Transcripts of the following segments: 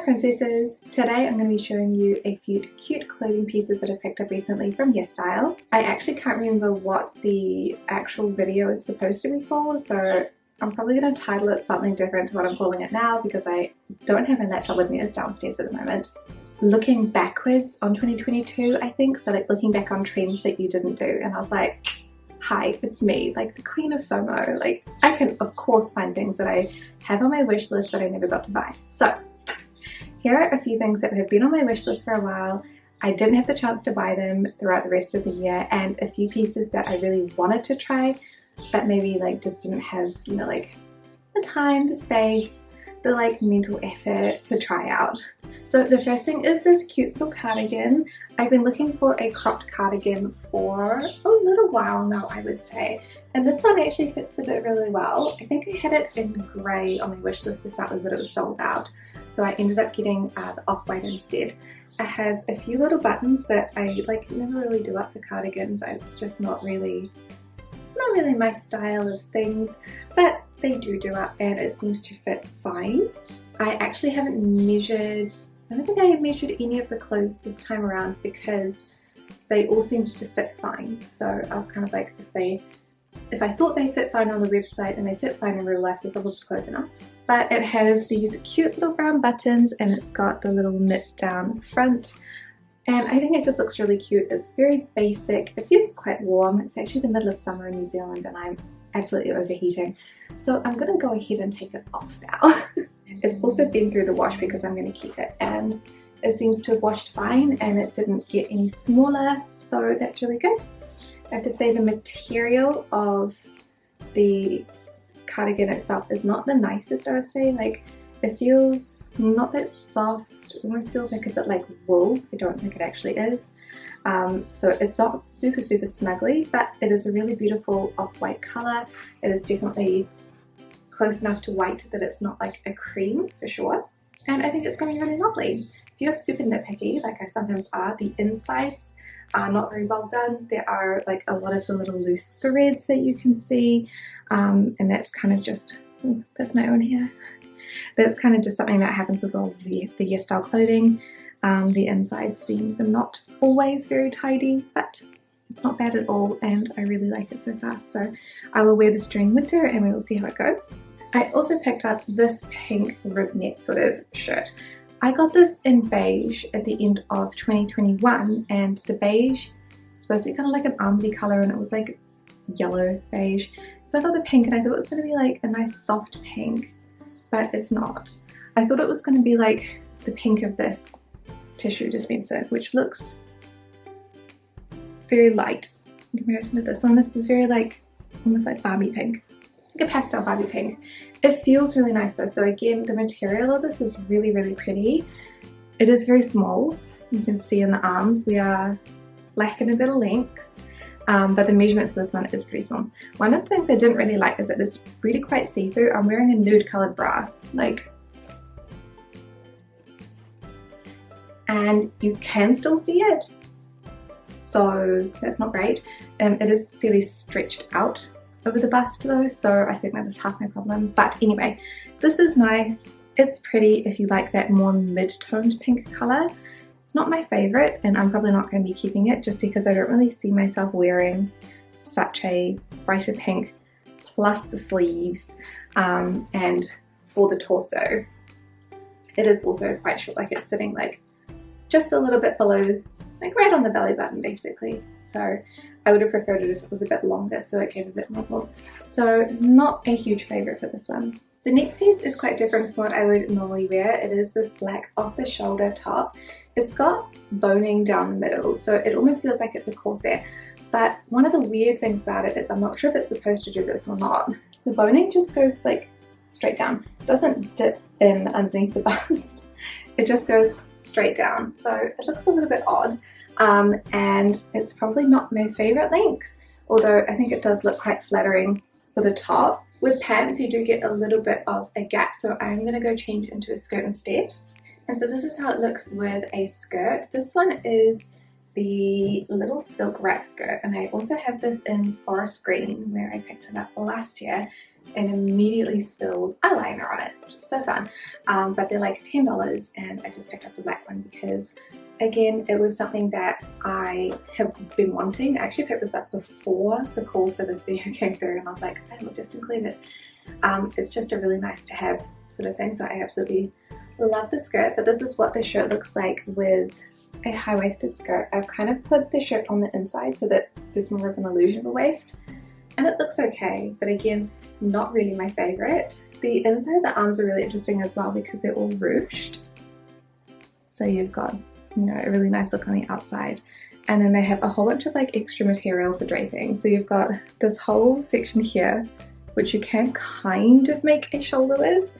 princesses! Today I'm going to be showing you a few cute clothing pieces that I picked up recently from Yesstyle. I actually can't remember what the actual video is supposed to be called, so I'm probably going to title it something different to what I'm calling it now because I don't have my laptop with me, it's downstairs at the moment. Looking backwards on 2022 I think, so like looking back on trends that you didn't do, and I was like, hi, it's me, like the queen of FOMO. Like I can of course find things that I have on my wish list that I never got to buy. So here are a few things that have been on my wish list for a while. I didn't have the chance to buy them throughout the rest of the year, and a few pieces that I really wanted to try but maybe like just didn't have, you know, like the time, the space, the like mental effort to try out. So the first thing is this cute little cardigan. I've been looking for a cropped cardigan for a little while now, I would say, and this one actually fits the bit really well. I think I had it in grey on my wish list to start with, but it was sold out, so I ended up getting the off-white instead. It has a few little buttons that I like never really do up for cardigans. It's just not really my style of things, but they do up and it seems to fit fine. I actually haven't measured, I don't think I have measured any of the clothes this time around because they all seemed to fit fine. So I was kind of like, if I thought they fit fine on the website and they fit fine in real life, they're probably close enough. But it has these cute little brown buttons and it's got the little knit down the front. And I think it just looks really cute. It's very basic. It feels quite warm. It's actually the middle of summer in New Zealand and I'm absolutely overheating. So I'm going to go ahead and take it off now. It's also been through the wash because I'm going to keep it, and it seems to have washed fine and it didn't get any smaller, so that's really good. I have to say the material of the cardigan itself is not the nicest, I would say. Like, it feels not that soft, it almost feels like a bit like wool. I don't think it actually is. So it's not super snuggly, but it is a really beautiful off-white colour. It is definitely close enough to white that it's not like a cream for sure. And I think it's going to be really lovely. If you're super nitpicky, like I sometimes are, the insides are not very well done. There are like a lot of the little loose threads that you can see, and that's kind of just, ooh, that's my own hair. That's kind of just something that happens with all the Yesstyle clothing. The inside seams are not always very tidy, but it's not bad at all and I really like it so far. So I will wear this during winter and we will see how it goes. I also picked up this pink rib net sort of shirt. I got this in beige at the end of 2021, and the beige was supposed to be kind of like an almondy colour and it was like yellow beige. So I got the pink and I thought it was going to be like a nice soft pink, but it's not. I thought it was going to be like the pink of this tissue dispenser, which looks very light in comparison to this one. This is very like, almost like Barbie pink, like a pastel Barbie pink. It feels really nice though. So again, the material of this is really pretty. It is very small. You can see in the arms we are lacking a bit of length. But the measurements of this one is pretty small. One of the things I didn't really like is that it's really quite see-through. I'm wearing a nude coloured bra, like, and you can still see it, so that's not great. It is fairly stretched out over the bust though, so I think that is half my problem. But anyway, this is nice. It's pretty if you like that more mid-toned pink colour. It's not my favourite and I'm probably not going to be keeping it just because I don't really see myself wearing such a brighter pink plus the sleeves, and for the torso it is also quite short, like it's sitting like just a little bit below, like right on the belly button basically. So I would have preferred it if it was a bit longer so it gave a bit more warmth. So not a huge favourite for this one. The next piece is quite different from what I would normally wear. It is this black off the shoulder top. It's got boning down the middle, so it almost feels like it's a corset. But one of the weird things about it is I'm not sure if it's supposed to do this or not. The boning just goes like straight down. It doesn't dip in underneath the bust. It just goes straight down. So it looks a little bit odd, and it's probably not my favourite length, although I think it does look quite flattering for the top. With pants you do get a little bit of a gap, so I'm going to go change into a skirt instead. And so this is how it looks with a skirt. This one is the little silk wrap skirt, and I also have this in forest green where I picked it up last year, and immediately spilled eyeliner on it, which is so fun. But they're like $10, and I just picked up the black one because, again, it was something that I have been wanting. I actually picked this up before the call for this video came through, and I was like, I will just include it. It's just a really nice to have sort of thing, so I absolutely love the skirt. But this is what the shirt looks like with a high-waisted skirt. I've kind of put the shirt on the inside so that there's more of an illusion of a waist, and it looks okay, but again, not really my favorite. The inside of the arms are really interesting as well because they're all ruched. So you've got, you know, a really nice look on the outside. And then they have a whole bunch of like extra material for draping. So you've got this whole section here, which you can kind of make a shoulder with.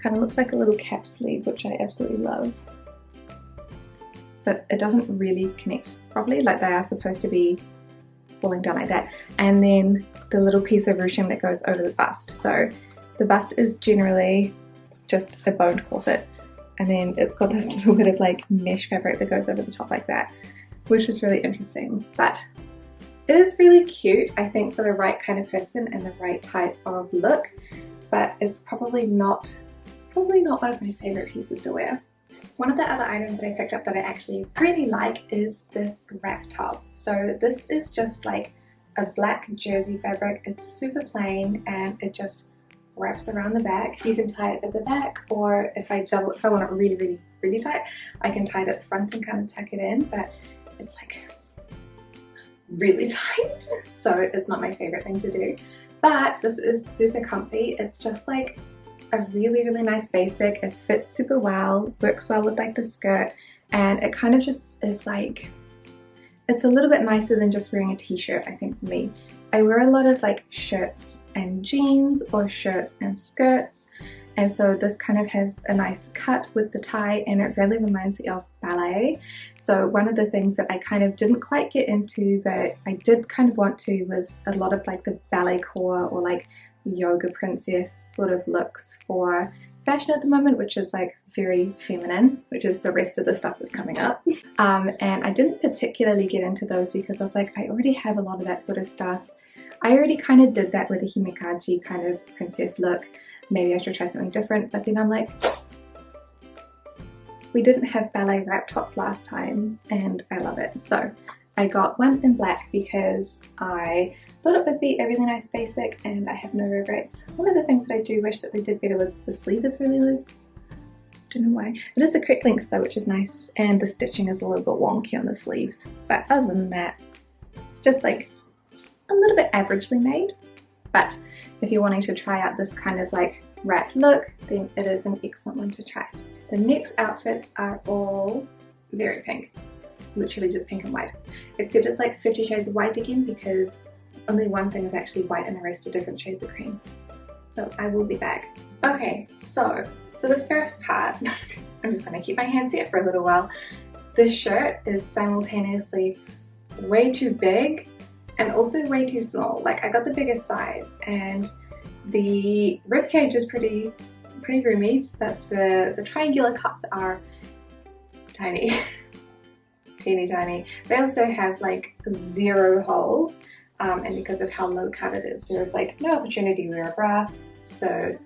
Kind of looks like a little cap sleeve, which I absolutely love. But it doesn't really connect properly, like they are supposed to be falling down like that. And then the little piece of ruching that goes over the bust. So the bust is generally just a boned corset, and then it's got this little bit of like mesh fabric that goes over the top like that, which is really interesting. But it is really cute, I think, for the right kind of person and the right type of look, but it's probably not one of my favorite pieces to wear. One of the other items that I picked up that I actually really like is this wrap top. So this is just like a black jersey fabric. It's super plain and it just wraps around the back. You can tie it at the back, or if I want it really tight, I can tie it at the front and kind of tuck it in, but it's like really tight, so it's not my favorite thing to do. But this is super comfy. It's just like a really nice basic. It fits super well, works well with like the skirt, and it kind of just is like, it's a little bit nicer than just wearing a t-shirt, I think, for me. I wear a lot of like shirts and jeans or shirts and skirts, and so this kind of has a nice cut with the tie, and it really reminds me of ballet. So one of the things that I kind of didn't quite get into, but I did kind of want to, was a lot of like the Ballet-core or like yoga princess sort of looks for fashion at the moment, which is like very feminine, which is the rest of the stuff that's coming up. And I didn't particularly get into those because I was like, I already have a lot of that sort of stuff. I already kind of did that with a himekaji kind of princess look. Maybe I should try something different, but then I'm like, we didn't have ballet wrap tops last time and I love it. So I got one in black because I thought it would be a really nice basic and I have no regrets. One of the things that I do wish that they did better was the sleeve is really loose. Don't know why. It is the correct length though, which is nice, and the stitching is a little bit wonky on the sleeves. But other than that, it's just like a little bit averagely made. But if you're wanting to try out this kind of like wrap look, then it is an excellent one to try. The next outfits are all very pink. Literally just pink and white, except it's like 50 shades of white again because only one thing is actually white and the rest are different shades of cream. So I will be back. Okay, so for the first part, I'm just going to keep my hands here for a little while. This shirt is simultaneously way too big and also way too small. Like, I got the biggest size and the ribcage is pretty roomy, but the triangular cups are tiny. Teeny tiny. They also have like 0 holes, and because of how low cut it is, there's like no opportunity to wear a bra, so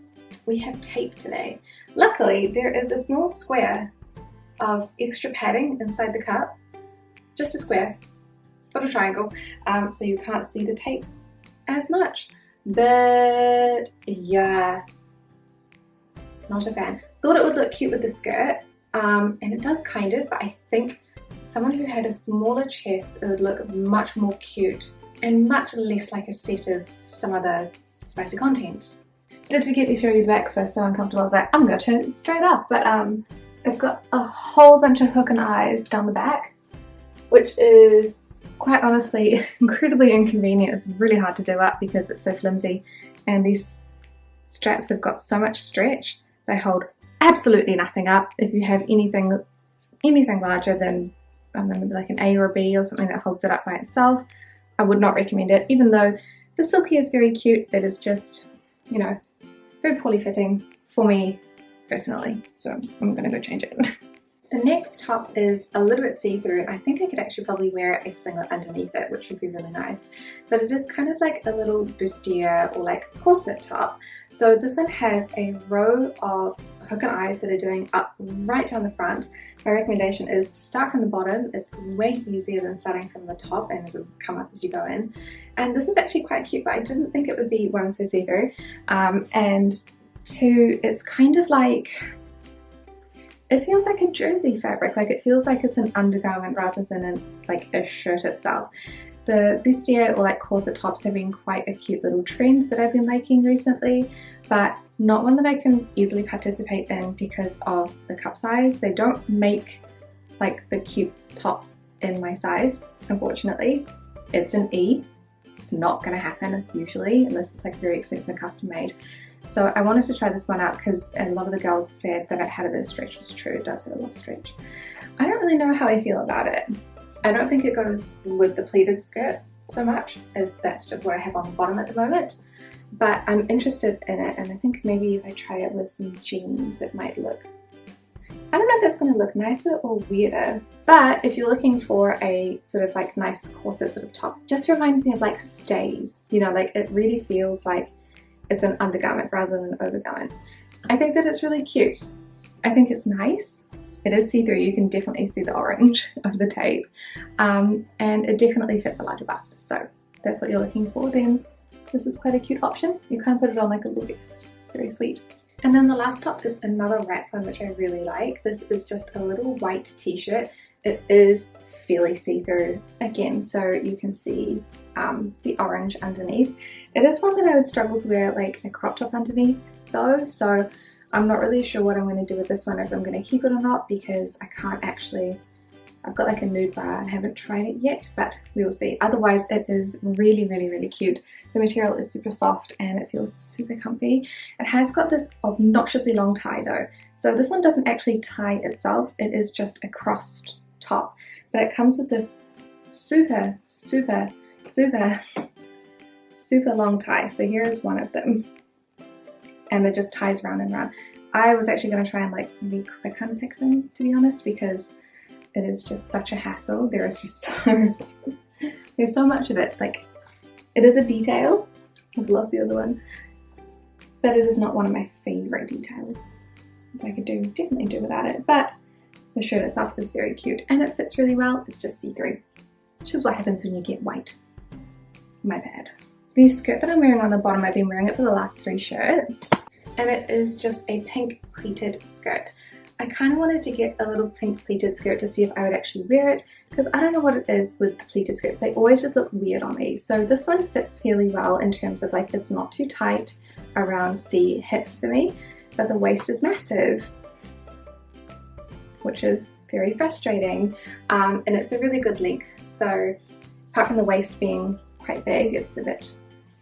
we have tape today. Luckily, there is a small square of extra padding inside the cup, just a square, not a triangle, so you can't see the tape as much. But yeah, not a fan. Thought it would look cute with the skirt, and it does kind of, but I think someone who had a smaller chest, it would look much more cute and much less like a set of some other spicy content. Did forget to show you the back because I was so uncomfortable. I was like, I'm going to turn it straight up, but it's got a whole bunch of hook and eyes down the back, which is quite honestly incredibly inconvenient. It's really hard to do up because it's so flimsy, and these straps have got so much stretch. They hold absolutely nothing up. If you have anything larger than maybe like an A or a B or something that holds it up by itself, I would not recommend it. Even though the Silky is very cute, it is just, you know, very poorly fitting for me personally, so I'm gonna go change it. The next top is a little bit see-through, and I think I could actually probably wear a singlet underneath it, which would be really nice. But it is kind of like a little bustier or like corset top. So this one has a row of hook and eyes that are doing up right down the front. My recommendation is to start from the bottom. It's way easier than starting from the top, and it'll come up as you go in. And this is actually quite cute, but I didn't think it would be, one, so see-through, and two, it's kind of like, it feels like a jersey fabric, like it feels like it's an undergarment rather than like a shirt itself. The bustier or like corset tops have been quite a cute little trend that I've been liking recently, but not one that I can easily participate in because of the cup size. They don't make like the cute tops in my size, unfortunately. It's an E. It's not going to happen usually unless it's like very expensive custom made. So I wanted to try this one out because a lot of the girls said that it had a bit of stretch. It's true, it does have a lot of stretch. I don't really know how I feel about it. I don't think it goes with the pleated skirt so much, as that's just what I have on the bottom at the moment. But I'm interested in it, and I think maybe if I try it with some jeans it might look, I don't know if that's going to look nicer or weirder. But if you're looking for a sort of like nice corset sort of top, just reminds me of like stays, you know, like it really feels like it's an undergarment rather than an overgarment. I think that it's really cute. I think it's nice. It is see-through, you can definitely see the orange of the tape. And it definitely fits a larger bust. So if that's what you're looking for, then this is quite a cute option. You kind of put it on like a little vest. It's very sweet. And then the last top is another wrap one, which I really like. This is just a little white t-shirt. It is fairly see-through again, so you can see the orange underneath. It is one that I would struggle to wear like a crop top underneath though, so I'm not really sure what I'm going to do with this one, if I'm going to keep it or not, because I can't actually, I've got like a nude bra and haven't tried it yet, but we will see. Otherwise it is really, really, really cute. The material is super soft and it feels super comfy. It has got this obnoxiously long tie though, so this one doesn't actually tie itself, it is just a crossed top, but it comes with this super, super, super, super long tie. So here is one of them, and it just ties round and round. I was actually going to try and like really quick unpick them, to be honest, because it is just such a hassle. There is just so there's so much of it. Like, it is a detail. I've lost the other one, but it is not one of my favorite details. I could definitely do without it, but the shirt itself is very cute and it fits really well. It's just see-through, which is what happens when you get white. My bad. The skirt that I'm wearing on the bottom, I've been wearing it for the last 3 shirts, and it is just a pink pleated skirt. I kind of wanted to get a little pink pleated skirt to see if I would actually wear it, because I don't know what it is with the pleated skirts. They always just look weird on me. So this one fits fairly well in terms of like it's not too tight around the hips for me, but the waist is massive, which is very frustrating, and it's a really good length. So apart from the waist being quite big, it's a bit,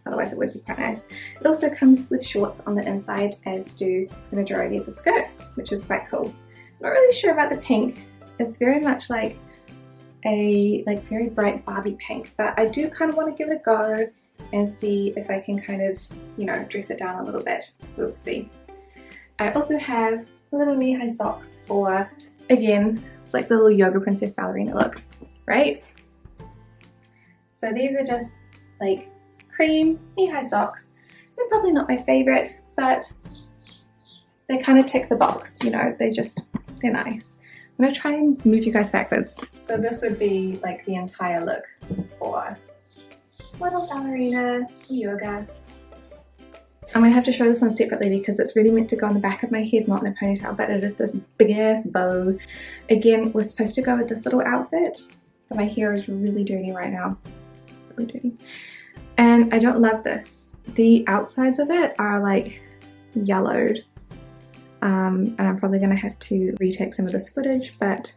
otherwise it would be quite nice. It also comes with shorts on the inside, as do the majority of the skirts, which is quite cool. Not really sure about the pink. It's very much like a very bright Barbie pink, but I do kind of want to give it a go and see if I can kind of, you know, dress it down a little bit. We'll see. I also have little knee-high socks for, again, it's like the little yoga princess ballerina look, right? So these are just like cream knee-high socks. They're probably not my favorite, but they kind of tick the box, you know, they're nice. I'm gonna try and move you guys backwards. So this would be like the entire look for little ballerina yoga. I'm gonna have to show this one separately because it's really meant to go on the back of my head, not in a ponytail, but it is this big ass bow. Again, was supposed to go with this little outfit, but my hair is really dirty right now. Really dirty. And I don't love this. The outsides of it are like yellowed. And I'm probably gonna have to retake some of this footage, but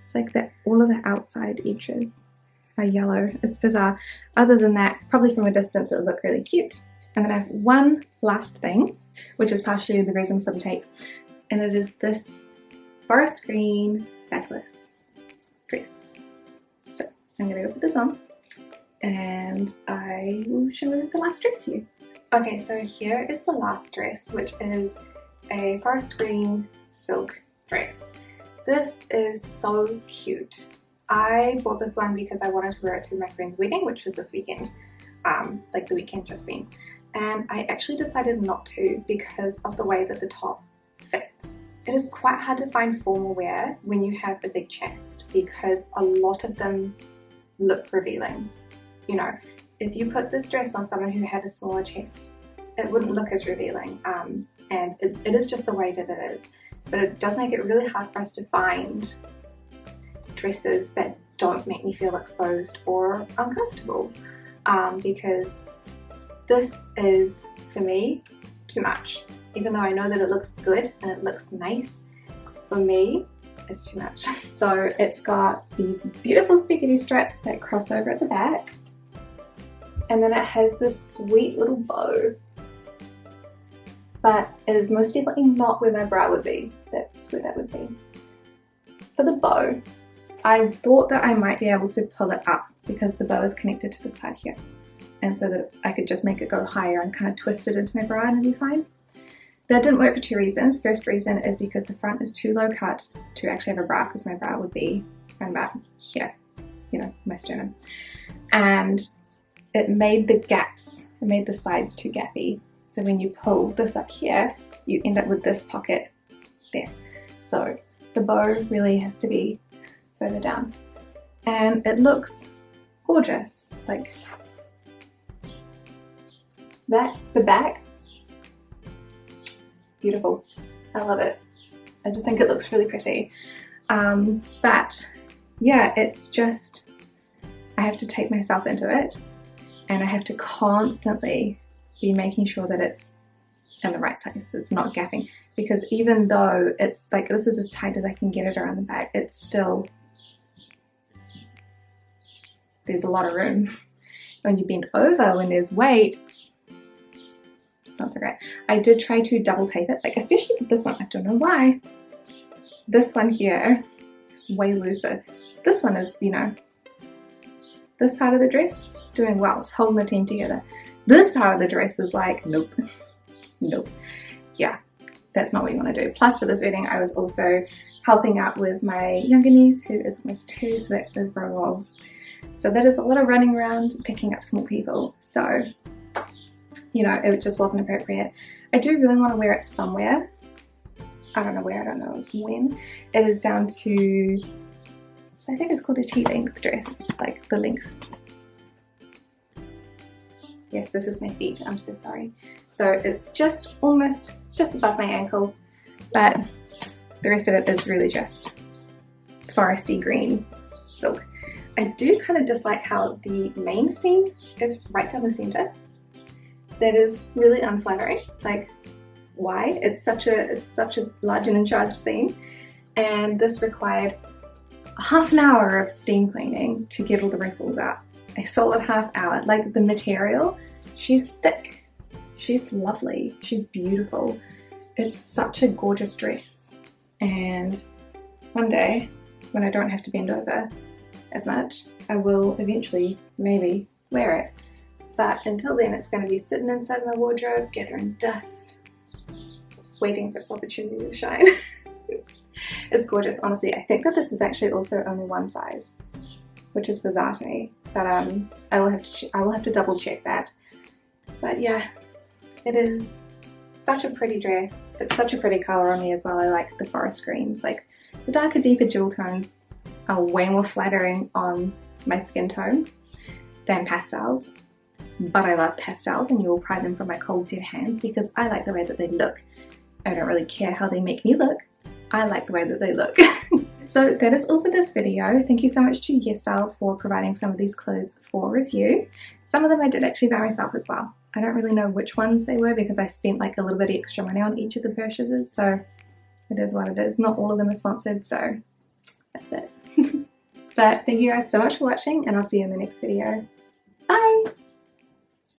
it's like that all of the outside edges are yellow. It's bizarre. Other than that, probably from a distance it would look really cute. I'm gonna have one last thing, which is partially the reason for the tape, and it is this forest green backless dress. So I'm gonna go put this on and I will show the last dress to you. Okay, so here is the last dress, which is a forest green silk dress. This is so cute. I bought this one because I wanted to wear it to my friend's wedding, which was this weekend, like the weekend just been. And I actually decided not to because of the way that the top fits. It is quite hard to find formal wear when you have a big chest because a lot of them look revealing. You know, if you put this dress on someone who had a smaller chest, it wouldn't look as revealing, and it is just the way that it is. But it does make it really hard for us to find dresses that don't make me feel exposed or uncomfortable, because this is, for me, too much. Even though I know that it looks good and it looks nice, for me, it's too much. So it's got these beautiful spaghetti straps that cross over at the back, and then it has this sweet little bow. But it is most definitely not where my bra would be. That's where that would be. For the bow, I thought that I might be able to pull it up because the bow is connected to this part here. And so that I could just make it go higher and kind of twist it into my bra and it'd be fine. That didn't work for two reasons. First reason is because the front is too low cut to actually have a bra, because my bra would be around about here, you know, my sternum. And it made the gaps, it made the sides too gappy. So when you pull this up here, you end up with this pocket there. So the bow really has to be further down. And it looks gorgeous. Like that, the back, beautiful. I love it. I just think it looks really pretty. But yeah, it's just, I have to take myself into it, and I have to constantly be making sure that it's in the right place, that it's not gapping, because even though it's like, this is as tight as I can get it around the back, it's still, there's a lot of room. When you bend over, when there's weight, it's not so great. I did try to double tape it, like especially with this one, I don't know why. This one here is way looser. This one is, you know, this part of the dress is doing well, it's holding the team together. This part of the dress is like, nope, nope. Yeah, that's not what you want to do. Plus for this wedding, I was also helping out with my younger niece who is almost 2, so that is row rolls. So that is a lot of running around, picking up small people. So, you know, it just wasn't appropriate. I do really want to wear it somewhere. I don't know where, I don't know when. It is down to, so I think it's called a T-length dress, like the length. Yes, this is my feet, I'm so sorry. So it's just almost, it's just above my ankle, but the rest of it is really just foresty green silk. I do kind of dislike how the main seam is right down the center. That is really unflattering. Like, why? It's such a large and in charge seam, and this required a half an hour of steam cleaning to get all the wrinkles out. A solid half hour. Like, the material, she's thick, she's lovely, she's beautiful. It's such a gorgeous dress, and one day when I don't have to bend over as much, I will eventually maybe wear it. But until then, it's going to be sitting inside my wardrobe, gathering dust, just waiting for its opportunity to shine. It's gorgeous, honestly. I think that this is actually also only one size, which is bizarre to me. But I will have to double check that. But yeah, it is such a pretty dress. It's such a pretty color on me as well. I like the forest greens. Like, the darker, deeper jewel tones are way more flattering on my skin tone than pastels. But I love pastels, and you will pry them from my cold dead hands because I like the way that they look. I don't really care how they make me look. I like the way that they look. So that is all for this video. Thank you so much to Yesstyle for providing some of these clothes for review. Some of them I did actually buy myself as well. I don't really know which ones they were because I spent like a little bit extra money on each of the purchases, so it is what it is. Not all of them are sponsored, so that's it. But thank you guys so much for watching, and I'll see you in the next video.